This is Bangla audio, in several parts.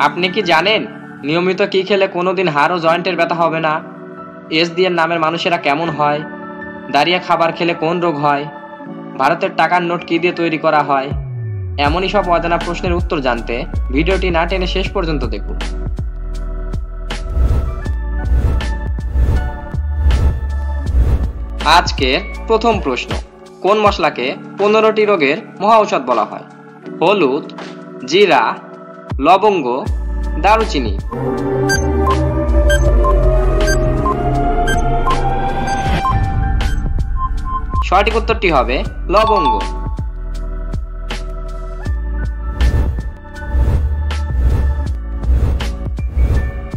আপনি কি জানেন নিয়মিত কি খেলে কোনোদিন হাড় ও জয়েন্টের ব্যথা হবে না? এস দিয়ে নামের মানুষেরা কেমন হয়? দাঁড়িয়ে খাবার খেলে কোন রোগ হয়? ভারতের টাকার নোট কি দিয়ে তৈরি করা হয়? এমনই সব অজানা প্রশ্নের উত্তর জানতে ভিডিওটি না টেনে শেষ পর্যন্ত দেখুন। আজকের প্রথম প্রশ্ন, কোন মশলাকে 15টি রোগের মহাঔষধ বলা হয়? হলুদ, জিরা, লবঙ্গ, দারুচিনি। সঠিক উত্তরটি হবে লবঙ্গ।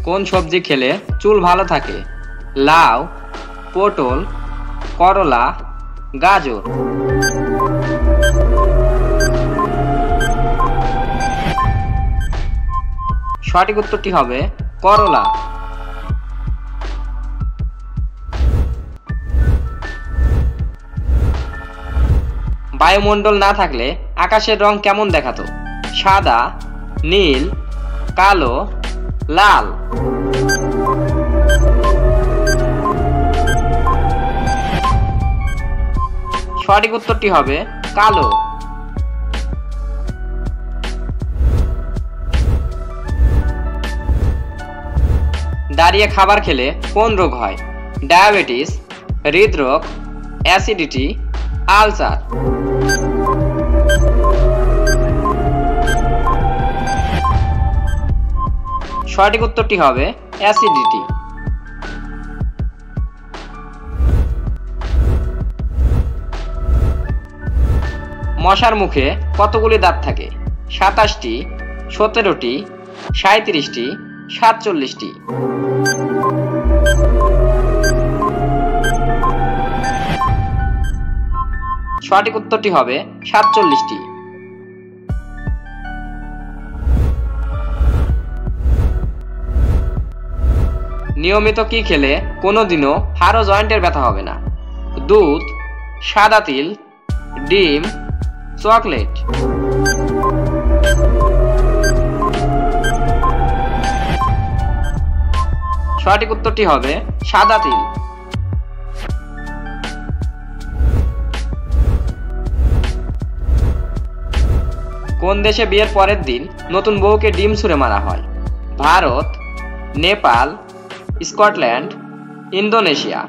কোন সবজি খেলে চুল ভালো থাকে? লাউ, পটল, করলা, গাজর। সঠিক উত্তরটি হবে করলা। বায়ুমণ্ডল না থাকলে আকাশের রং কেমন দেখাতো? সাদা, নীল, কালো, লাল। সঠিক উত্তরটি হবে কালো। দাঁড়িয়ে খাবার খেলে কোন রোগ হয়? ডায়াবেটিস, হৃদরোগ, অ্যাসিডিটি, আলসার। সঠিক উত্তরটি হবে অ্যাসিডিটি। মশার মুখে কতগুলি দাঁত থাকে? 27টি, 17টি, 37টি, 47টি। সঠিক উত্তরটি হবে 47টি। নিয়মিত কি খেলে কোনোদিনও হাড় ও জয়েন্টের ব্যথা হবে না? দুধ, সাদা তিল, ডিম, চকলেট। সঠিক উত্তরটি হবে সাদা তিল। কোন দেশে বিয়ের পরের দিন নতুন বউকে ডিম ছুঁড়ে মারা হয়? Bharat, Nepal, Scotland, Indonesia.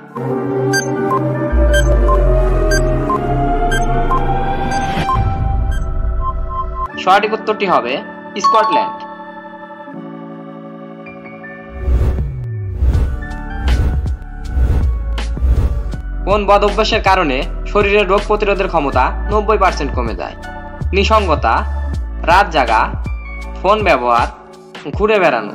সঠিক উত্তরটি হবে স্কটল্যান্ড। কোন বদ অভ্যাসের কারণে শরীরের রোগ প্রতিরোধের ক্ষমতা 90% কমে যায়? নিসঙ্গতা, রাত জাগা, ফোন ব্যবহার, ঘুরে বেড়ানো।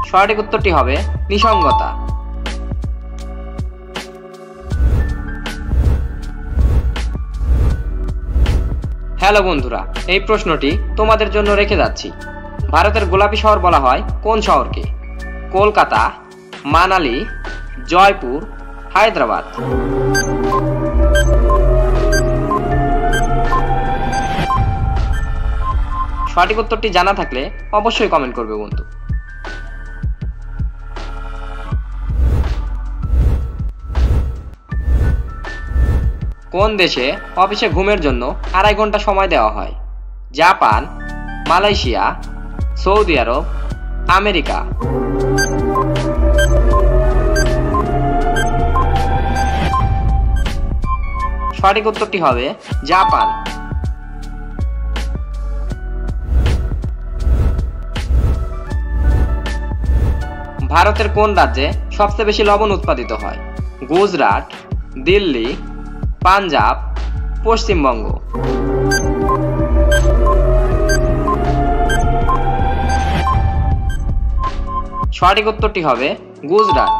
সঠিক উত্তরটি হবে নিসঙ্গতা। হ্যালো বন্ধুরা, এই প্রশ্নটি তোমাদের জন্য রেখে যাচ্ছি। ভারতের গোলাপি শহর বলা হয় কোন শহরকে? কলকাতা, মানালি, জয়পুর, হায়দ্রাবাদ। সঠিক উত্তরটি জানা থাকলে অবশ্যই কমেন্ট করবে বন্ধু। কোন দেশে অফিসে ঘুমের জন্য 2.5 ঘন্টা সময় দেওয়া হয়? জাপান, মালয়েশিয়া, সৌদি আরব, আমেরিকা। সঠিক উত্তরটি হবে জাপান। ভারতের কোন রাজ্যে সবচেয়ে বেশি লবণ উৎপাদিত হয়? গুজরাট, দিল্লি, পাঞ্জাব, পশ্চিমবঙ্গ। সঠিক উত্তরটি হবে গুজরাট।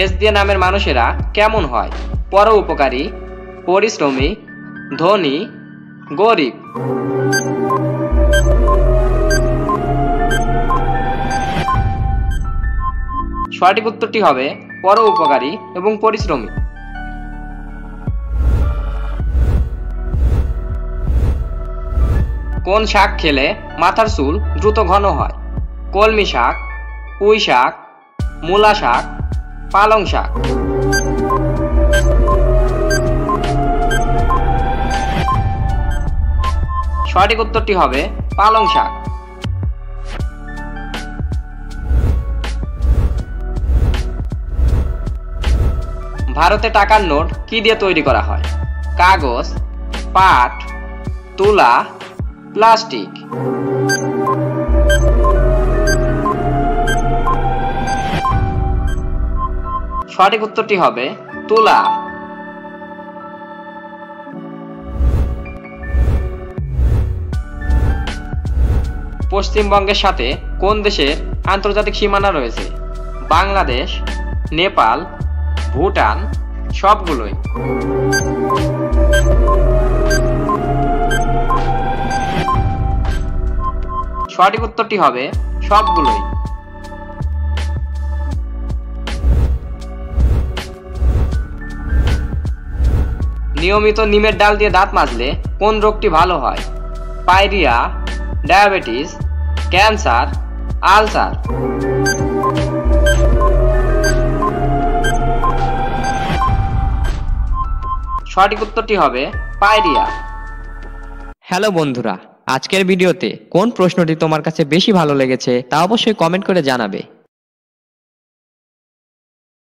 এস দিয়ে নামের মানুষেরা কেমন হয়? পরোপকারী, পরিশ্রমী, ধনী, গরিব। সঠিক উত্তরটি হবে পরোপকারী এবং পরিশ্রমী। কোন শাক খেলে মাথার চুল দ্রুত ঘন হয়? কলমি শাক, পুঁই শাক, মূলা শাক, পালং শাক। সঠিক উত্তরটি হবে পালং শাক। ভারতে টাকার নোট কি দিয়ে তৈরি করা হয়? কাগজ, পাট, তুলা, প্লাস্টিক। সঠিক উত্তরটি হবে তুলা। পশ্চিমবঙ্গের সাথে কোন দেশের আন্তর্জাতিক সীমানা রয়েছে? বাংলাদেশ, নেপাল, ভুটান, সবগুলোই। সঠিক উত্তরটি হবে সবগুলোই। নিয়মিত নিমের ডাল দিয়ে দাঁত মাজলে কোন রোগটি ভালো হয়? পায়রিয়া, ডায়াবেটিস, ক্যান্সার, আলসার। সঠিক উত্তরটি হবে পায়রিয়া। হ্যালো বন্ধুরা, আজকের ভিডিওতে কোন প্রশ্নটি তোমার কাছে বেশি ভালো লেগেছে তা অবশ্যই কমেন্ট করে জানাবে।